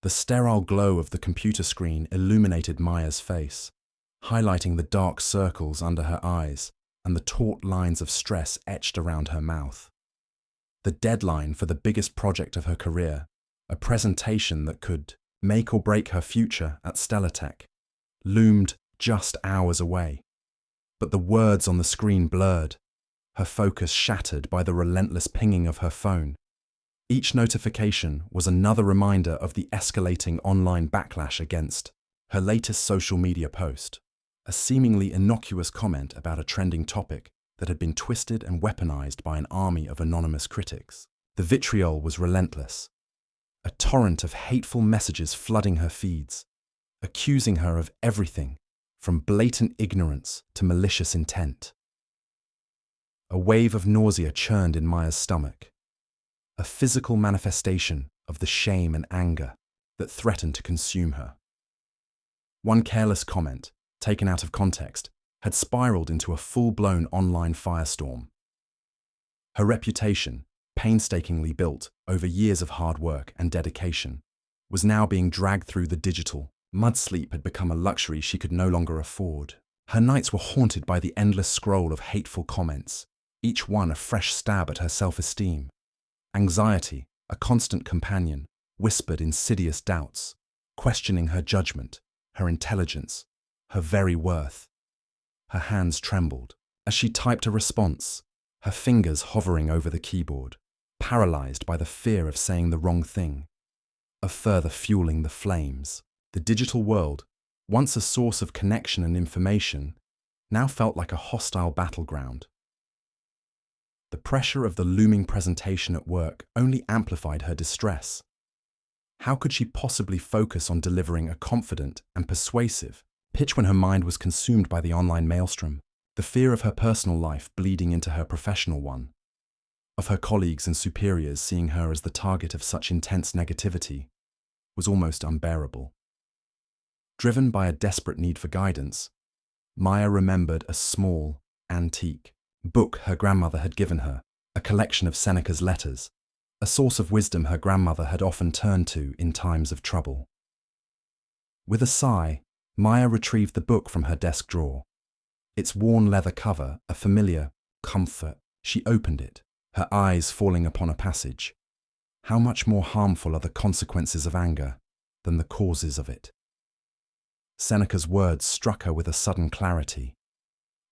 The sterile glow of the computer screen illuminated Maya's face, highlighting the dark circles under her eyes and the taut lines of stress etched around her mouth. The deadline for the biggest project of her career, a presentation that could make or break her future at Stellatech, loomed just hours away. But the words on the screen blurred, her focus shattered by the relentless pinging of her phone. Each notification was another reminder of the escalating online backlash against her latest social media post, a seemingly innocuous comment about a trending topic that had been twisted and weaponized by an army of anonymous critics. The vitriol was relentless, a torrent of hateful messages flooding her feeds, accusing her of everything from blatant ignorance to malicious intent. A wave of nausea churned in Maya's stomach, a physical manifestation of the shame and anger that threatened to consume her. One careless comment, taken out of context, had spiraled into a full-blown online firestorm. Her reputation, painstakingly built over years of hard work and dedication, was now being dragged through the digital. Mudsleep had become a luxury she could no longer afford. Her nights were haunted by the endless scroll of hateful comments, each one a fresh stab at her self-esteem. Anxiety, a constant companion, whispered insidious doubts, questioning her judgment, her intelligence, her very worth. Her hands trembled as she typed a response, her fingers hovering over the keyboard, paralyzed by the fear of saying the wrong thing, of further fueling the flames. The digital world, once a source of connection and information, now felt like a hostile battleground. The pressure of the looming presentation at work only amplified her distress. How could she possibly focus on delivering a confident and persuasive pitch when her mind was consumed by the online maelstrom, the fear of her personal life bleeding into her professional one, of her colleagues and superiors seeing her as the target of such intense negativity, was almost unbearable. Driven by a desperate need for guidance, Maya remembered a small, antique book her grandmother had given her, a collection of Seneca's letters, a source of wisdom her grandmother had often turned to in times of trouble. With a sigh, Maya retrieved the book from her desk drawer. Its worn leather cover, a familiar comfort. She opened it, her eyes falling upon a passage. How much more harmful are the consequences of anger than the causes of it? Seneca's words struck her with a sudden clarity.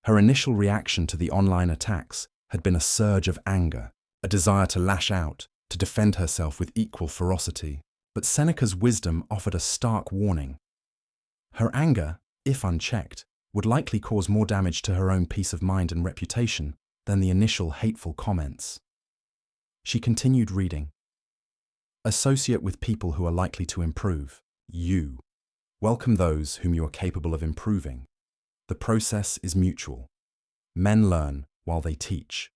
Her initial reaction to the online attacks had been a surge of anger, a desire to lash out, to defend herself with equal ferocity. But Seneca's wisdom offered a stark warning. Her anger, if unchecked, would likely cause more damage to her own peace of mind and reputation than the initial hateful comments. She continued reading. Associate with people who are likely to improve. You. Welcome those whom you are capable of improving. The process is mutual. Men learn while they teach.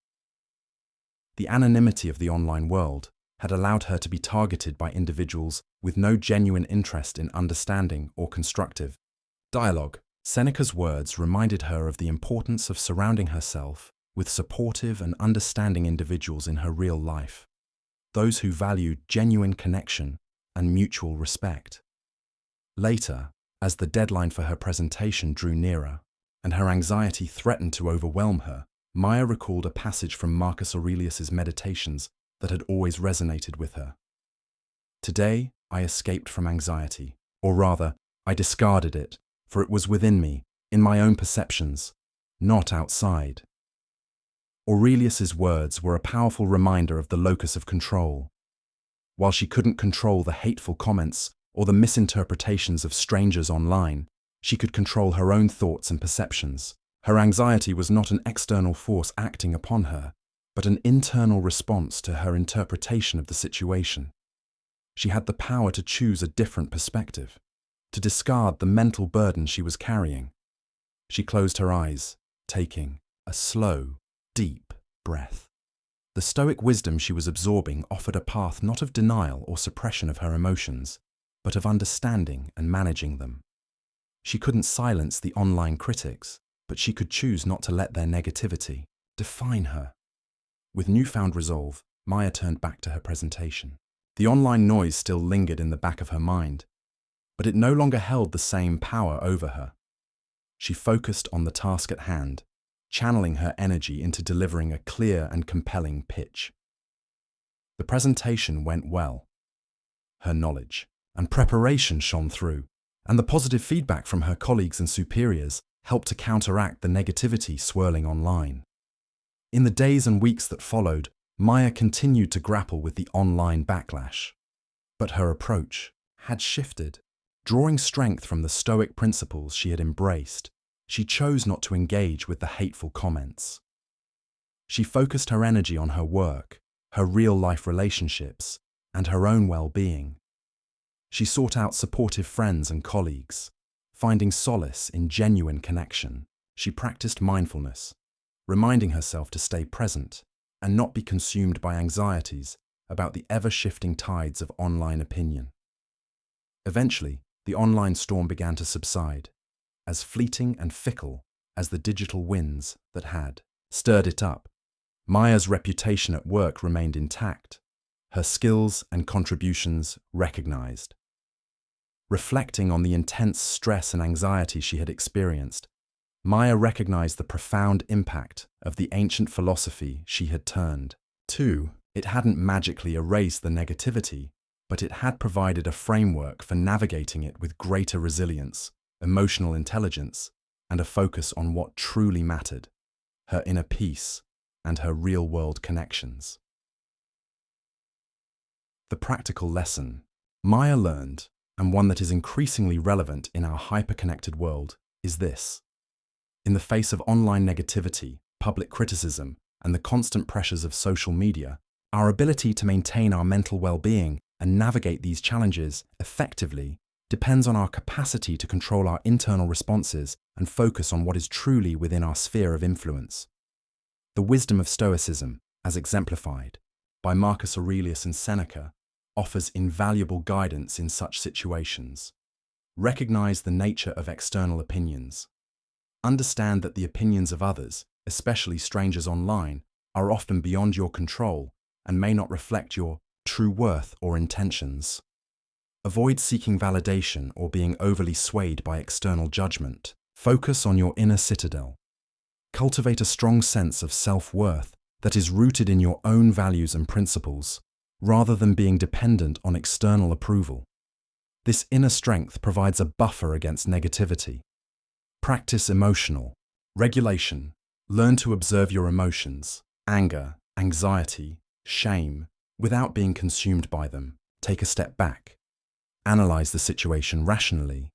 The anonymity of the online world had allowed her to be targeted by individuals with no genuine interest in understanding or constructive dialogue. Seneca's words reminded her of the importance of surrounding herself with supportive and understanding individuals in her real life, those who valued genuine connection and mutual respect. Later, as the deadline for her presentation drew nearer, and her anxiety threatened to overwhelm her, Maya recalled a passage from Marcus Aurelius's Meditations that had always resonated with her. Today, I escaped from anxiety, or rather, I discarded it, for it was within me, in my own perceptions, not outside. Aurelius's words were a powerful reminder of the locus of control. While she couldn't control the hateful comments or the misinterpretations of strangers online, she could control her own thoughts and perceptions. Her anxiety was not an external force acting upon her, but an internal response to her interpretation of the situation. She had the power to choose a different perspective, to discard the mental burden she was carrying. She closed her eyes, taking a slow, deep breath. The Stoic wisdom she was absorbing offered a path not of denial or suppression of her emotions, but of understanding and managing them. She couldn't silence the online critics, but she could choose not to let their negativity define her. With newfound resolve, Maya turned back to her presentation. The online noise still lingered in the back of her mind, but it no longer held the same power over her. She focused on the task at hand, channeling her energy into delivering a clear and compelling pitch. The presentation went well. Her knowledge and preparation shone through, and the positive feedback from her colleagues and superiors helped to counteract the negativity swirling online. In the days and weeks that followed, Maya continued to grapple with the online backlash. But her approach had shifted. Drawing strength from the Stoic principles she had embraced, she chose not to engage with the hateful comments. She focused her energy on her work, her real-life relationships, and her own well-being. She sought out supportive friends and colleagues, finding solace in genuine connection. She practiced mindfulness, reminding herself to stay present and not be consumed by anxieties about the ever-shifting tides of online opinion. Eventually, the online storm began to subside, as fleeting and fickle as the digital winds that had stirred it up. Maya's reputation at work remained intact, her skills and contributions recognized. Reflecting on the intense stress and anxiety she had experienced, Maya recognized the profound impact of the ancient philosophy she had turned to. It hadn't magically erased the negativity, but it had provided a framework for navigating it with greater resilience, emotional intelligence, and a focus on what truly mattered, her inner peace and her real-world connections. The practical lesson Maya learned, and one that is increasingly relevant in our hyper-connected world, is this. In the face of online negativity, public criticism, and the constant pressures of social media, our ability to maintain our mental well-being and navigate these challenges effectively depends on our capacity to control our internal responses and focus on what is truly within our sphere of influence. The wisdom of Stoicism, as exemplified by Marcus Aurelius and Seneca, offers invaluable guidance in such situations. Recognize the nature of external opinions. Understand that the opinions of others, especially strangers online, are often beyond your control and may not reflect your true worth or intentions. Avoid seeking validation or being overly swayed by external judgment. Focus on your inner citadel. Cultivate a strong sense of self-worth that is rooted in your own values and principles, rather than being dependent on external approval. This inner strength provides a buffer against negativity. Practice emotional regulation. Learn to observe your emotions, anger, anxiety, shame, without being consumed by them. Take a step back. Analyze the situation rationally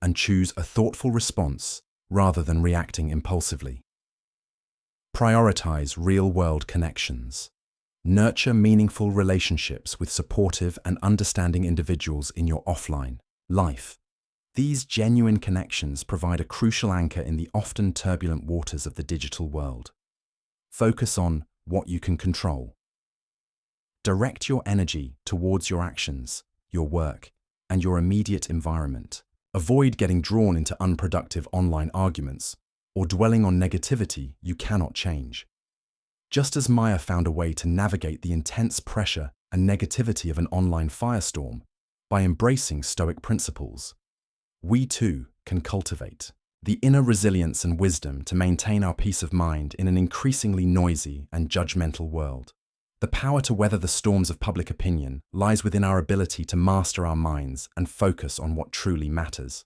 and choose a thoughtful response rather than reacting impulsively. Prioritize real-world connections. Nurture meaningful relationships with supportive and understanding individuals in your offline life. These genuine connections provide a crucial anchor in the often turbulent waters of the digital world. Focus on what you can control. Direct your energy towards your actions, your work, and your immediate environment. Avoid getting drawn into unproductive online arguments or dwelling on negativity you cannot change. Just as Maya found a way to navigate the intense pressure and negativity of an online firestorm by embracing Stoic principles, we too can cultivate the inner resilience and wisdom to maintain our peace of mind in an increasingly noisy and judgmental world. The power to weather the storms of public opinion lies within our ability to master our minds and focus on what truly matters.